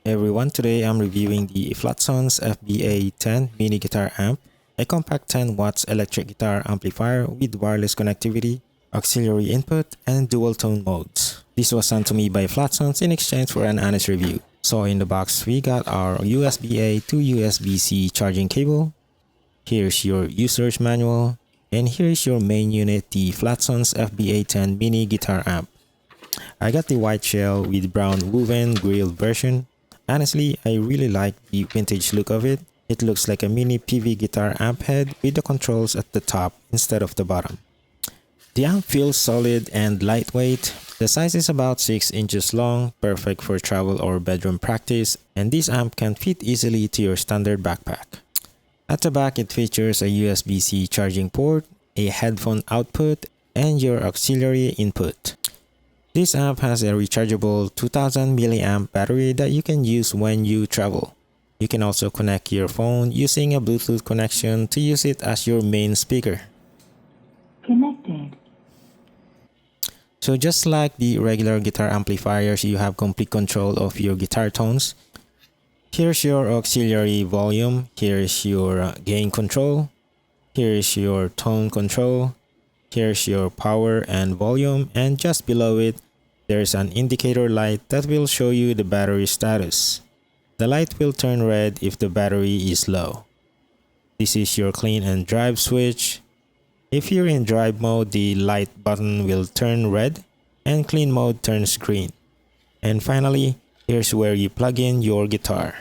Hey everyone, today I'm reviewing the Flatsons FBA-10 mini guitar amp, a compact 10 watts electric guitar amplifier with wireless connectivity, auxiliary input, and dual tone modes. This was sent to me by Flatsons in exchange for an honest review. So in the box, we got our USB-A to USB-C charging cable. Here's your user's manual, and here's your main unit, the Flatsons FBA-10 mini guitar amp. I got the white shell with brown woven grill version. Honestly, I really like the vintage look of it. It looks like a mini PV guitar amp head with the controls at the top instead of the bottom. The amp feels solid and lightweight. The size is about 6 inches long, perfect for travel or bedroom practice, and this amp can fit easily to your standard backpack. At the back, it features a USB-C charging port, a headphone output, and your auxiliary input. This amp has a rechargeable 2000 mAh battery that you can use when you travel. You can also connect your phone using a Bluetooth connection to use it as your main speaker. Connected. So just like the regular guitar amplifiers, you have complete control of your guitar tones. Here's your auxiliary volume, here's your gain control, here's your tone control, here's your power and volume, and just below it, there's an indicator light that will show you the battery status. The light will turn red if the battery is low. This is your clean and drive switch. If you're in drive mode, the light button will turn red and clean mode turns green. And finally, here's where you plug in your guitar.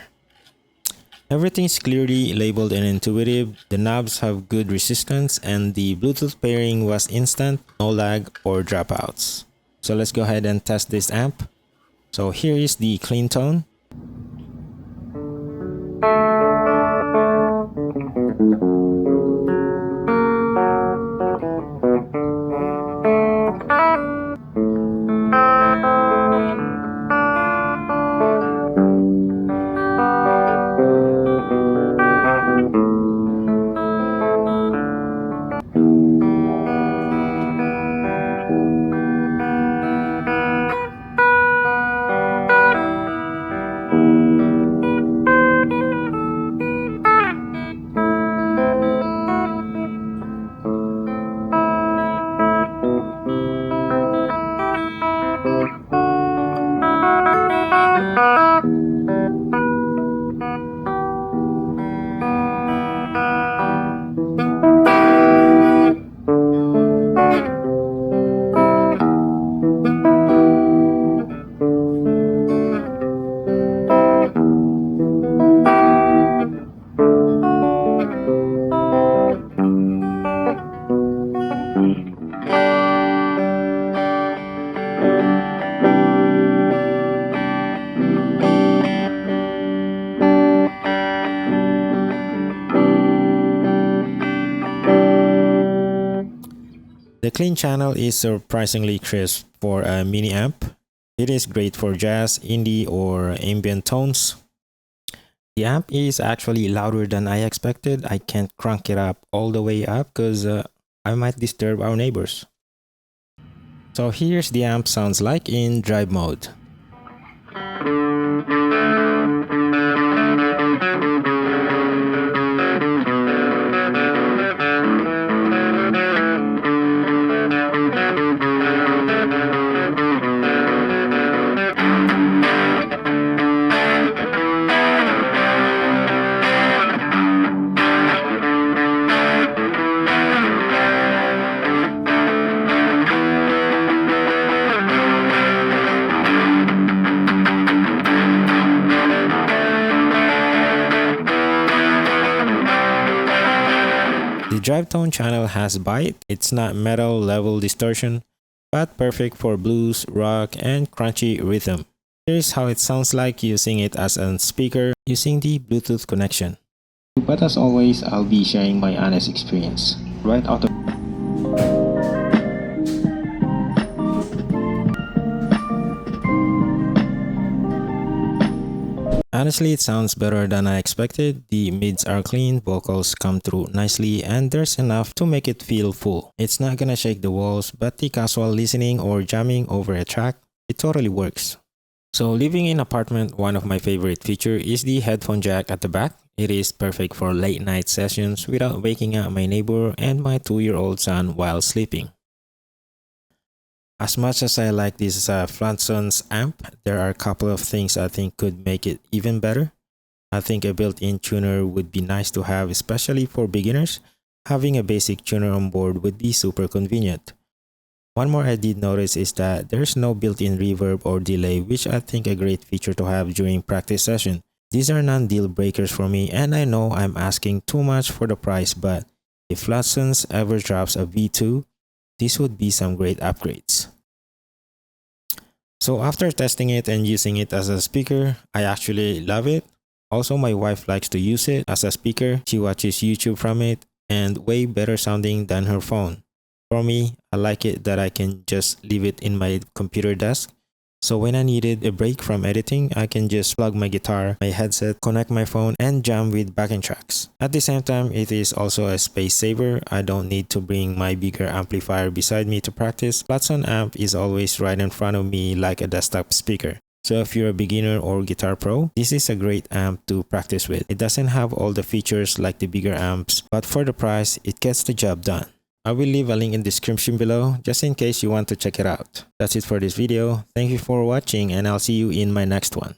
Everything's clearly labeled and intuitive. The knobs have good resistance and the Bluetooth pairing was instant, no lag or dropouts. So let's go ahead and test this amp. So here is the clean tone. The clean channel is surprisingly crisp for a mini amp. It is great for jazz, indie, or ambient tones. The amp is actually louder than I expected. I can't crank it up all the way up because I might disturb our neighbors. So here's the amp sounds like in drive mode. The drive tone channel has bite. It's not metal level distortion, but perfect for blues, rock, and crunchy rhythm. Here's how it sounds like using it as a speaker using the Bluetooth connection. But as always, I'll be sharing my honest experience right out of Honestly, it sounds better than I expected. The mids are clean, vocals come through nicely, and there's enough to make it feel full. It's not gonna shake the walls, but the casual listening or jamming over a track, it totally works. So living in apartment, one of my favorite feature is the headphone jack at the back. It is perfect for late night sessions without waking up my neighbor and my 2-year-old son while sleeping. As much as I like this Flatsons amp, there are a couple of things I think could make it even better. I think a built-in tuner would be nice to have, especially for beginners. Having a basic tuner on board would be super convenient. One more I did notice is that there's no built-in reverb or delay, which I think a great feature to have during practice session. These are non-deal breakers for me, and I know I'm asking too much for the price, but if Flatsons ever drops a V2, this would be some great upgrades. So after testing it and using it as a speaker, I actually love it. Also, my wife likes to use it as a speaker. She watches YouTube from it and way better sounding than her phone. For me, I like it that I can just leave it in my computer desk. So when I needed a break from editing, I can just plug my guitar, my headset, connect my phone, and jam with backing tracks. At the same time, it is also a space saver. I don't need to bring my bigger amplifier beside me to practice. Flatsons amp is always right in front of me like a desktop speaker. So if you're a beginner or guitar pro, this is a great amp to practice with. It doesn't have all the features like the bigger amps, but for the price, it gets the job done. I will leave a link in the description below just in case you want to check it out. That's it for this video. Thank you for watching and I'll see you in my next one.